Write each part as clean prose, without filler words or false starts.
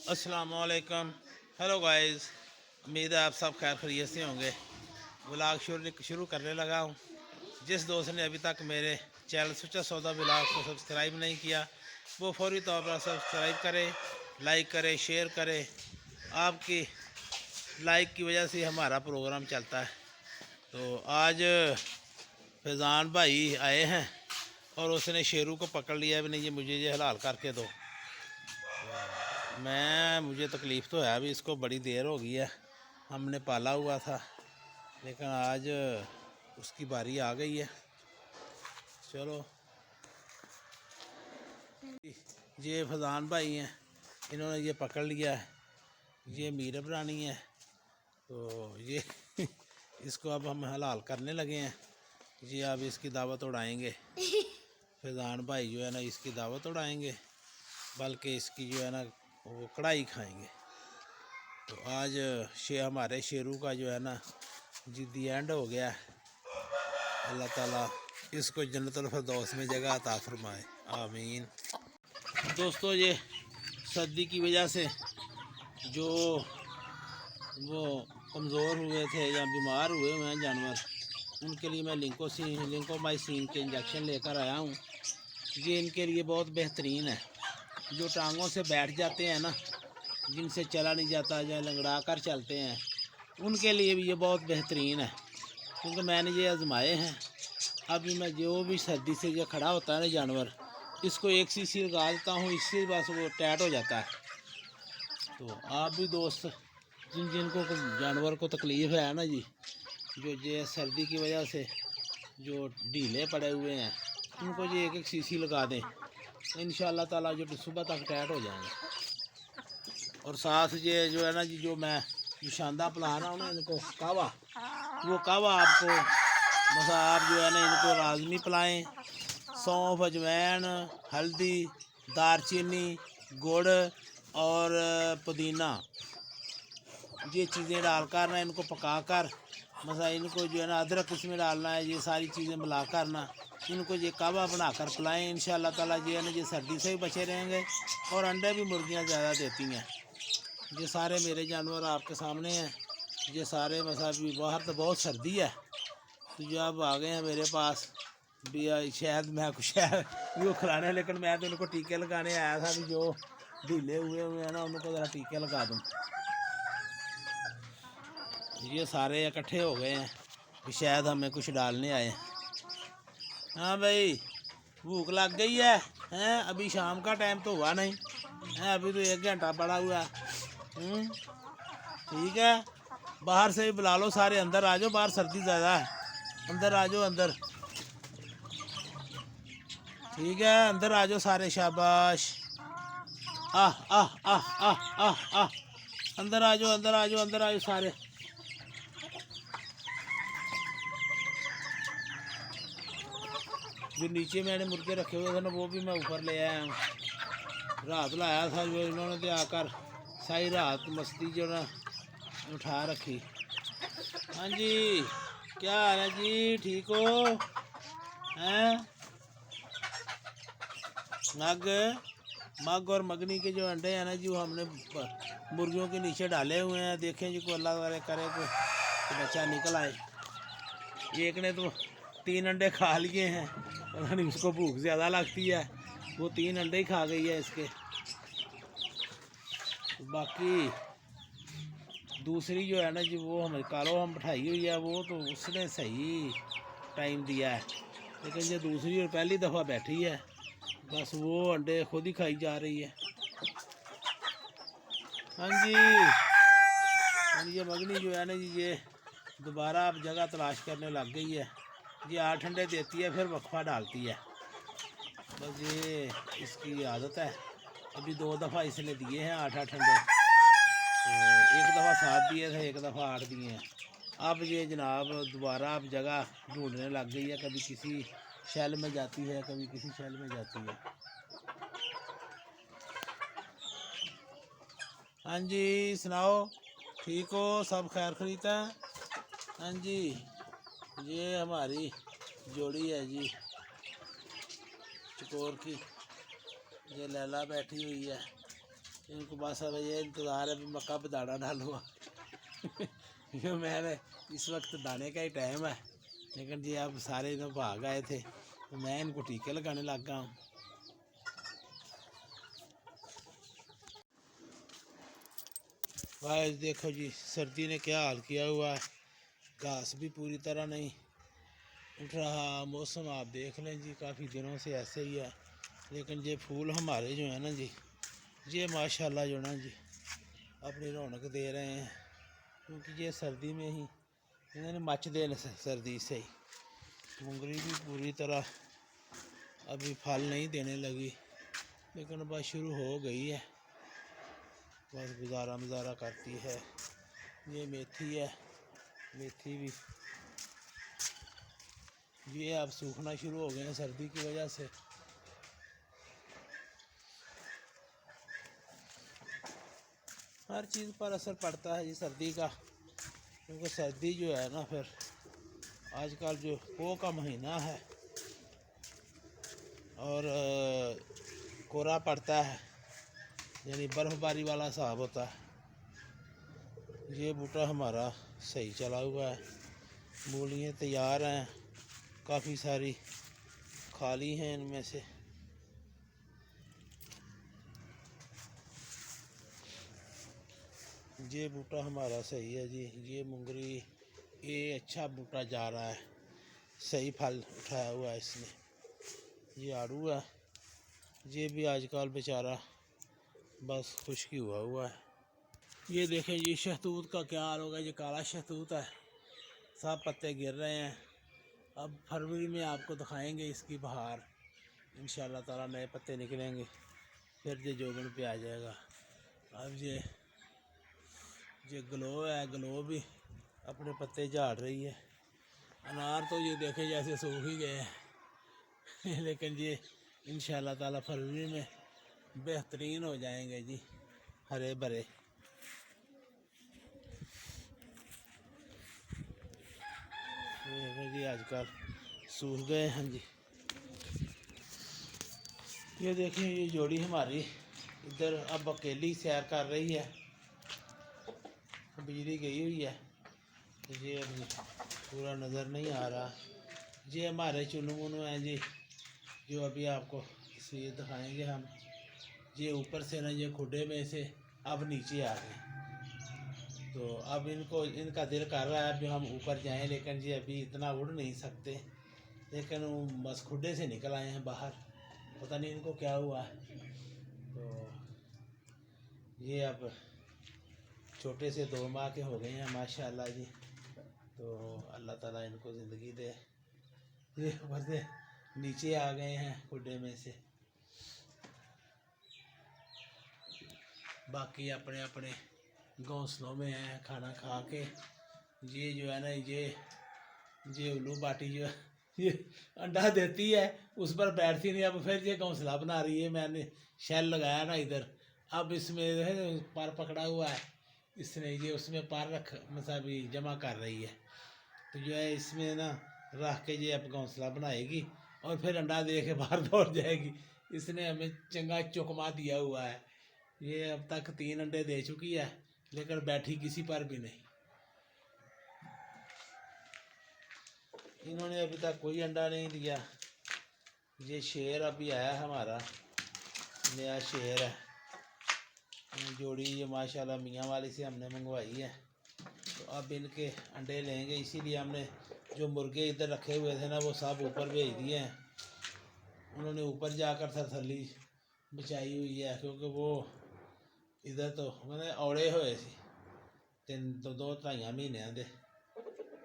अस्सलामुअलैकुम। Hello guys, उम्मीद है आप सब खैर खैरियत से होंगे। व्लॉग शुरू करने लगा हूँ। जिस दोस्त ने अभी तक मेरे चैनल सुचा सौदा व्लॉग को सब्सक्राइब नहीं किया, वो फौरी तौर पर सब्सक्राइब करे, लाइक करे, शेयर करे। आपकी लाइक की वजह से हमारा प्रोग्राम चलता है। तो आज फैज़ान भाई आए हैं और उसने शेरू को पकड़ लिया। भी नहीं, ये मुझे ये हलाल करके दो। मुझे तकलीफ़ तो है, अभी इसको बड़ी देर हो गई है, हमने पाला हुआ था, लेकिन आज उसकी बारी आ गई है। चलो, ये फैज़ान भाई हैं, इन्होंने ये पकड़ लिया है। ये मीर प्राणी है, तो ये इसको अब हम हलाल करने लगे हैं। ये अब इसकी दावत उड़ाएंगे। फैज़ान भाई जो है ना, इसकी दावत उड़ाएंगे, बल्कि इसकी जो है ना वो कढ़ाई खाएंगे। तो आज हमारे शेरू का जो है ना जिद्दी एंड हो गया। अल्लाह ताला इसको जन्नतुल फिरदौस में जगह अता फरमाए, आमीन। दोस्तों, ये सर्दी की वजह से जो वो कमज़ोर हुए थे या बीमार हुए हुए हैं जानवर, उनके लिए मैं लिंकोमाइसिन के इंजेक्शन लेकर आया हूँ। ये इनके लिए बहुत बेहतरीन है। जो टांगों से बैठ जाते हैं ना, जिनसे चला नहीं जाता या लंगड़ा कर चलते हैं, उनके लिए भी ये बहुत बेहतरीन है, क्योंकि मैंने ये आजमाए हैं। अभी मैं जो भी सर्दी से ये खड़ा होता है ना जानवर, इसको एक सीसी लगा देता हूँ, इससे बस वो टाइट हो जाता है। तो आप भी दोस्त, जिनको जानवर को तकलीफ़ है ना जी, जो ये सर्दी की वजह से जो ढीले पड़े हुए हैं, उनको ये एक एक सीसी लगा दें, इंशाअल्लाह ताला जो सुबह तक टाइट हो जाएंगे। और साथ ये जो है ना जी, जो मैं शानदार पिला रहा हूँ ना इनको कावा, वो कावा आपको बस आप जो है ना इनको लाजमी पिलाएँ। सौंफ, अजवैन, हल्दी, दारचीनी, गुड़ और पुदीना, ये चीज़ें डालकर ना इनको पकाकर, मसा इनको जो है ना अदरक इसमें डालना है, ये सारी चीज़ें मिलाकर ना इनको ये कावा बनाकर पिलाएँ। इंशाअल्लाह ताला ये है ना ये सर्दी से भी बचे रहेंगे। और अंडे भी मुर्गियाँ ज़्यादा देती हैं। ये सारे मेरे जानवर आपके सामने हैं। ये सारे मसा भी बाहर तो बहुत सर्दी है, तो जो अब आ गए हैं मेरे पास भी शायद मैं कुछ वो खिलाने, लेकिन मैं तो उनको टीके लगाने आया था। भी जो ढीले हुए हैं ना, उनको ज़रा टीके लगा दूँ। ये सारे इकट्ठे हो गए हैं कि शायद हमें कुछ डालने आए। हाँ भाई, भूख लग गई है? हैं, अभी शाम का टाइम तो हुआ नहीं है, अभी तो 1 घंटा पड़ा हुआ है। ठीक है, बाहर से भी बुला लो सारे, अंदर आ जाओ, बाहर सर्दी ज़्यादा है, अंदर आ जाओ अंदर। ठीक है, अंदर आ जाओ सारे, शाबाश। आह आह आह आह आह आह, अंदर आ जाओ, अंदर आ जाओ, अंदर आ जाओ सारे। जो नीचे मैंने मुर्गे रखे हुए थे ना, वो भी मैं ऊपर ले आया हूँ। रात लाया था जो इन्होंने, तो आकर सारी रात मस्ती जो ना उठा रखी। हाँ जी, क्या हाल है जी, ठीक हो? हैं, मग और मगनी के जो अंडे हैं ना जी, वो हमने मुर्गियों के नीचे डाले हुए हैं। देखें जी, को अल्लाह करे को बच्चा निकल आए। एक ने तो 3 अंडे खा लिए हैं, पता नहीं उसको भूख ज़्यादा लगती है, वो 3 अंडे ही खा गई है इसके। बाकी दूसरी जो है ना जी, वो हम हम बैठाई हुई है, वो तो उसने सही टाइम दिया है, लेकिन जो दूसरी और पहली दफ़ा बैठी है, बस वो अंडे खुद ही खाई जा रही है। हाँ जी, ये मगनी जो है ना जी, ये दोबारा अब जगह तलाश करने लग गई है। ये 8 अंडे देती है, फिर वक्फा डालती है, बस ये इसकी आदत है। अभी 2 दफ़ा इसने दिए हैं 8-8 अंडे, तो एक दफ़ा 7 दिए थे, एक दफ़ा 8 दिए हैं। अब ये जनाब दोबारा अब जगह ढूंढने लग गई है, कभी किसी शैल में जाती है, कभी किसी शैल में जाती है। हाँ जी, सुनाओ, ठीक हो? सब खैर खरीत है? हाँ जी, ये हमारी जोड़ी है जी चकोर की, ये लैला बैठी हुई है। इनको बस अब ये इंतज़ार है भी मैं कब दाना डालूँगा। ये मैंने इस वक्त दाने का ही टाइम है, लेकिन जी अब सारे इधर भाग आए थे तो मैं इनको टीके लगाने लग गया हूँ। भाई देखो जी सर्दी ने क्या हाल किया हुआ है, घास भी पूरी तरह नहीं उठ रहा। मौसम आप देख लें जी, काफ़ी दिनों से ऐसे ही है। लेकिन ये फूल हमारे जो है ना जी, ये माशाल्लाह जो ना जी अपनी रौनक दे रहे हैं, क्योंकि ये सर्दी में ही इन्होंने मच देने सर्दी से ही। मुंगरी भी पूरी तरह अभी फल नहीं देने लगी, लेकिन बस शुरू हो गई है, बस गुजारा करती है। ये मेथी है, मेथी भी ये अब सूखना शुरू हो गए हैं सर्दी की वजह से। हर चीज़ पर असर पड़ता है जी सर्दी का, क्योंकि सर्दी जो है ना फिर आजकल जो पो का महीना है और कोहरा पड़ता है, यानी बर्फ़बारी वाला हिसाब होता है। ये बूटा हमारा सही चला हुआ है, मूलियाँ तैयार हैं, काफ़ी सारी खाली हैं इनमें से। ये बूटा हमारा सही है जी, ये मुंगरी ये अच्छा बूटा जा रहा है, सही फल उठाया हुआ है इसने। ये आड़ू है, ये भी आजकल बेचारा बस खुश्की हुआ है। ये देखें ये शहतूत का क्या हाल होगा, ये काला शहतूत है, सब पत्ते गिर रहे हैं। अब फरवरी में आपको दिखाएंगे इसकी बहार, इंशाल्लाह ताला नए पत्ते निकलेंगे, फिर ये जोबन पे आ जाएगा। अब ये ग्लो है, ग्लो भी अपने पत्ते झाड़ रही है। अनार तो ये देखे जैसे सूख ही गए हैं लेकिन ये इंशाल्लाह ताला फरवरी में बेहतरीन हो जाएंगे जी, हरे भरे। ये जी आजकल सूख गए हैं जी। ये देखिए ये जोड़ी हमारी इधर अब अकेली सैर कर रही है, बिजली गई हुई है तो ये अभी पूरा नज़र नहीं आ रहा। ये हमारे चुनू मुनू हैं जी, जो अभी आपको तस्वीर दिखाएंगे हम। ये ऊपर से ना ये खुडे में से अब नीचे आ गए, तो अब इनका दिल कर रहा है अभी हम ऊपर जाएं, लेकिन ये अभी इतना उड़ नहीं सकते, लेकिन वो बस खुडे से निकल आए हैं बाहर, पता नहीं इनको क्या हुआ है। तो ये अब छोटे से 2 माह के हो गए हैं माशाल्लाह जी, तो अल्लाह ताला इनको ज़िंदगी दे। ये ऊपर से नीचे आ गए हैं खुडे में से, बाकी अपने अपने घोंसलों में हैं खाना खा के। ये जो है ना ये उल्लू बाटी जो है ये अंडा देती है, उस पर बैठती नहीं, अब फिर ये घोंसला बना रही है। मैंने शेल लगाया ना इधर, अब इसमें जो है पर पकड़ा हुआ है इसने, ये उसमें पर रख मतलब जमा कर रही है, तो जो है इसमें ना रख के ये अब घोंसला बनाएगी और फिर अंडा दे के बाहर दौड़ जाएगी। इसने हमें चंगा चुकमा दिया हुआ है। ये अब तक 3 अंडे दे चुकी है, लेकिन बैठी किसी पर भी नहीं। इन्होंने अभी तक कोई अंडा नहीं दिया। ये शेर अभी आया हमारा, नया शेर है जोड़ी, ये माशाल्लाह मियाँ वाली से हमने मंगवाई है, तो अब इनके अंडे लेंगे। इसीलिए हमने जो मुर्गे इधर रखे हुए थे ना वो सब ऊपर भेज दिए हैं। उन्होंने ऊपर जाकर तसल्ली बचाई हुई है, क्योंकि वो इधर तो मैंने औड़े हुए थे 2-2 महीने दे,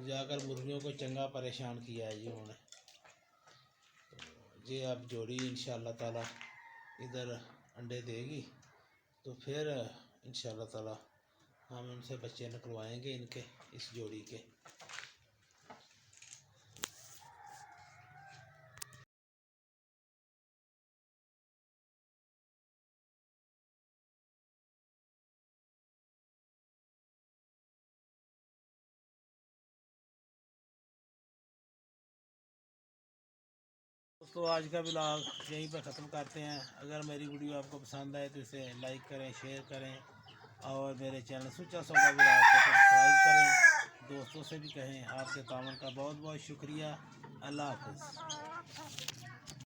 जाकर मुर्गियों को चंगा परेशान किया है जी उन्होंने। तो ये अब जोड़ी इंशाल्लाह ताला इधर अंडे देगी, तो फिर इंशाल्लाह ताला हम उनसे बच्चे निकलवाएंगे इनके, इस जोड़ी के। तो आज का ब्लॉग यहीं पर ख़त्म करते हैं। अगर मेरी वीडियो आपको पसंद आए तो इसे लाइक करें, शेयर करें और मेरे चैनल सुच्चा सौदा ब्लॉग को सब्सक्राइब करें। दोस्तों से भी कहें। आपके तावन का बहुत बहुत शुक्रिया। अल्लाह हाफ़िज़।